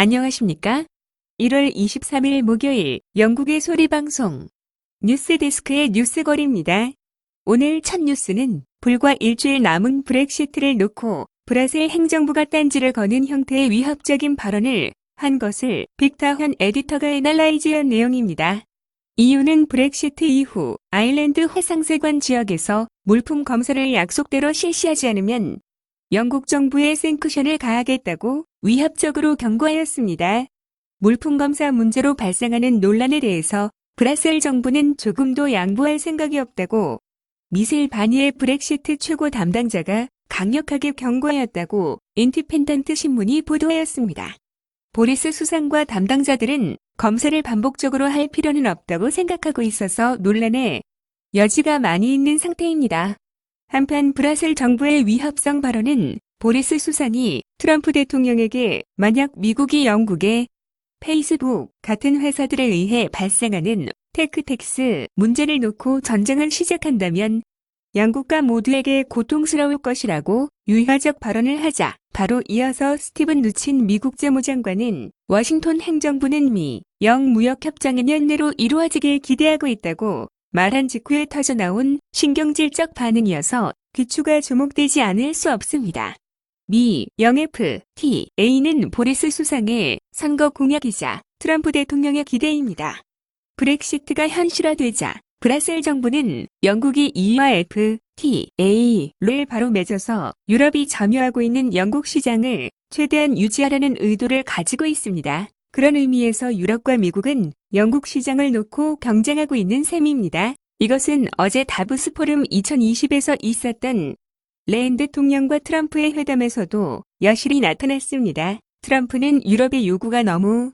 안녕하십니까? 1월 23일 목요일 영국의 소리방송 뉴스데스크의 뉴스거리입니다. 오늘 첫 뉴스는 불과 일주일 남은 브렉시트를 놓고 브라셀 행정부가 딴지를 거는 형태의 위협적인 발언을 한 것을 빅타현 에디터가 애널라이즈한 내용입니다. 이유는 브렉시트 이후 아일랜드 해상세관 지역에서 물품 검사를 약속대로 실시하지 않으면 영국 정부에 생크션을 가하겠다고 위협적으로 경고하였습니다. 물품 검사 문제로 발생하는 논란에 대해서 브라셀 정부는 조금도 양보할 생각이 없다고 미셀 바니의 브렉시트 최고 담당자가 강력하게 경고하였다고 인디펜던트 신문이 보도하였습니다. 보리스 수상과 담당자들은 검사를 반복적으로 할 필요는 없다고 생각하고 있어서 논란의 여지가 많이 있는 상태입니다. 한편 브라셀 정부의 위협성 발언은 보리스 수상이 트럼프 대통령에게 만약 미국이 영국의 페이스북 같은 회사들에 의해 발생하는 테크텍스 문제를 놓고 전쟁을 시작한다면 양국가 모두에게 고통스러울 것이라고 유화적 발언을 하자 바로 이어서 스티븐 누친 미국 재무장관은 워싱턴 행정부는 미-영 무역협정이 연내로 이루어지길 기대하고 있다고 말한 직후에 터져나온 신경질적 반응이어서 귀추가 주목되지 않을 수 없습니다. 미-영 FTA는 보리스 수상의 선거 공약이자 트럼프 대통령의 기대입니다. 브렉시트가 현실화되자 브라셀 정부는 영국이 EU와 FTA를 바로 맺어서 유럽이 점유하고 있는 영국 시장을 최대한 유지하려는 의도를 가지고 있습니다. 그런 의미에서 유럽과 미국은 영국 시장을 놓고 경쟁하고 있는 셈입니다. 이것은 어제 다보스 포럼 2020에서 있었던 레인 대통령과 트럼프의 회담에서도 여실히 나타났습니다. 트럼프는 유럽의 요구가 너무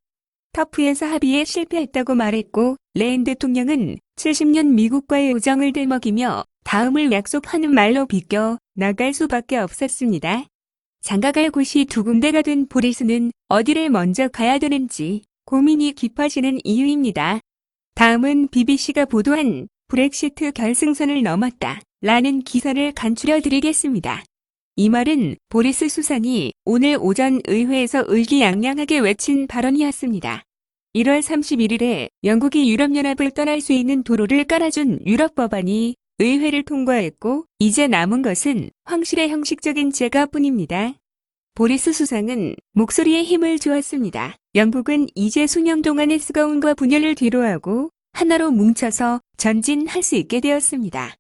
터프해서 합의에 실패했다고 말했고 레인 대통령은 70년 미국과의 우정을 들먹이며 다음을 약속하는 말로 비껴 나갈 수밖에 없었습니다. 장가갈 곳이 두 군데가 된 보리스는 어디를 먼저 가야 되는지 고민이 깊어지는 이유입니다. 다음은 BBC가 보도한 브렉시트 결승선을 넘었다 라는 기사를 간추려 드리겠습니다. 이 말은 보리스 수상이 오늘 오전 의회에서 의기양양하게 외친 발언이었습니다. 1월 31일에 영국이 유럽연합을 떠날 수 있는 도로를 깔아준 유럽 법안이 의회를 통과했고 이제 남은 것은 황실의 형식적인 제거뿐입니다. 보리스 수상은 목소리에 힘을 주었습니다. 영국은 이제 수년 동안의 쓰거움과 분열을 뒤로하고 하나로 뭉쳐서 전진할 수 있게 되었습니다.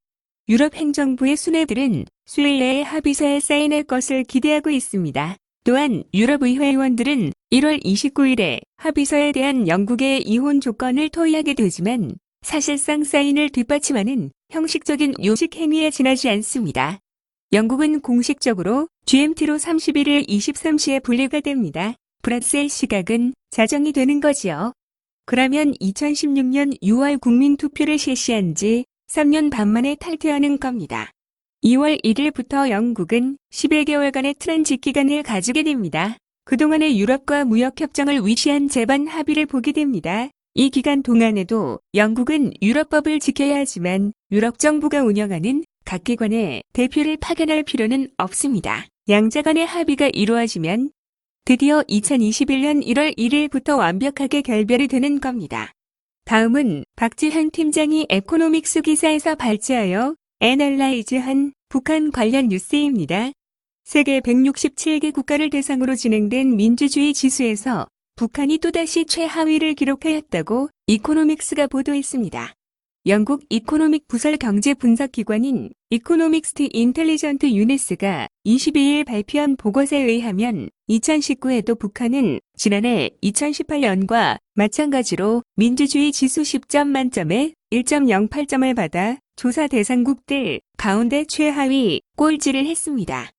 유럽 행정부의 수뇌들은 수요일 내에 합의서에 사인할 것을 기대하고 있습니다. 또한 유럽의회 의원들은 1월 29일에 합의서에 대한 영국의 이혼 조건을 토의하게 되지만 사실상 사인을 뒷받침하는 형식적인 요식 행위에 지나지 않습니다. 영국은 공식적으로 GMT로 31일 23시에 분리가 됩니다. 브라셀 시각은 자정이 되는 거지요. 그러면 2016년 6월 국민투표를 실시한 지 3년 반 만에 탈퇴하는 겁니다. 2월 1일부터 영국은 11개월간의 트랜짓 기간을 가지게 됩니다. 그동안의 유럽과 무역협정을 위시한 재반 합의를 보게 됩니다. 이 기간 동안에도 영국은 유럽법을 지켜야 하지만 유럽 정부가 운영하는 각 기관에 대표를 파견할 필요는 없습니다. 양자 간의 합의가 이루어지면 드디어 2021년 1월 1일부터 완벽하게 결별이 되는 겁니다. 다음은 박지현 팀장이 에코노믹스 기사에서 발제하여 애널라이즈한 북한 관련 뉴스입니다. 세계 167개 국가를 대상으로 진행된 민주주의 지수에서 북한이 또다시 최하위를 기록하였다고 이코노믹스가 보도했습니다. 영국 이코노믹 부설 경제 분석 기관인 이코노믹스트 인텔리전트 유니스가 22일 발표한 보고서에 의하면 2019에도 북한은 지난해 2018년과 마찬가지로 민주주의 지수 10점 만점에 1.08점을 받아 조사 대상국들 가운데 최하위 꼴찌를 했습니다.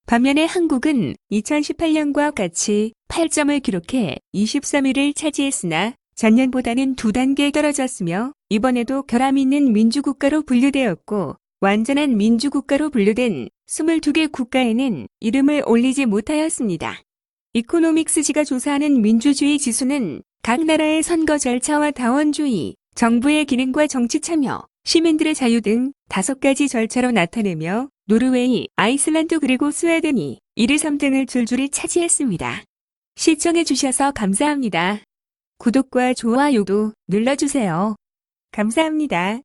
반면에 한국은 2018년과 같이 8점을 기록해 23위를 차지했으나 전년보다는 2단계 떨어졌으며 이번에도 결함 있는 민주국가로 분류되었고 완전한 민주국가로 분류된 22개 국가에는 이름을 올리지 못하였습니다. 이코노믹스지가 조사하는 민주주의 지수는 각 나라의 선거 절차와 다원주의, 정부의 기능과 정치 참여, 시민들의 자유 등 5가지 절차로 나타내며 노르웨이, 아이슬란드 그리고 스웨덴이 1, 2, 3등을 줄줄이 차지했습니다. 시청해주셔서 감사합니다. 구독과 좋아요도 눌러주세요. 감사합니다.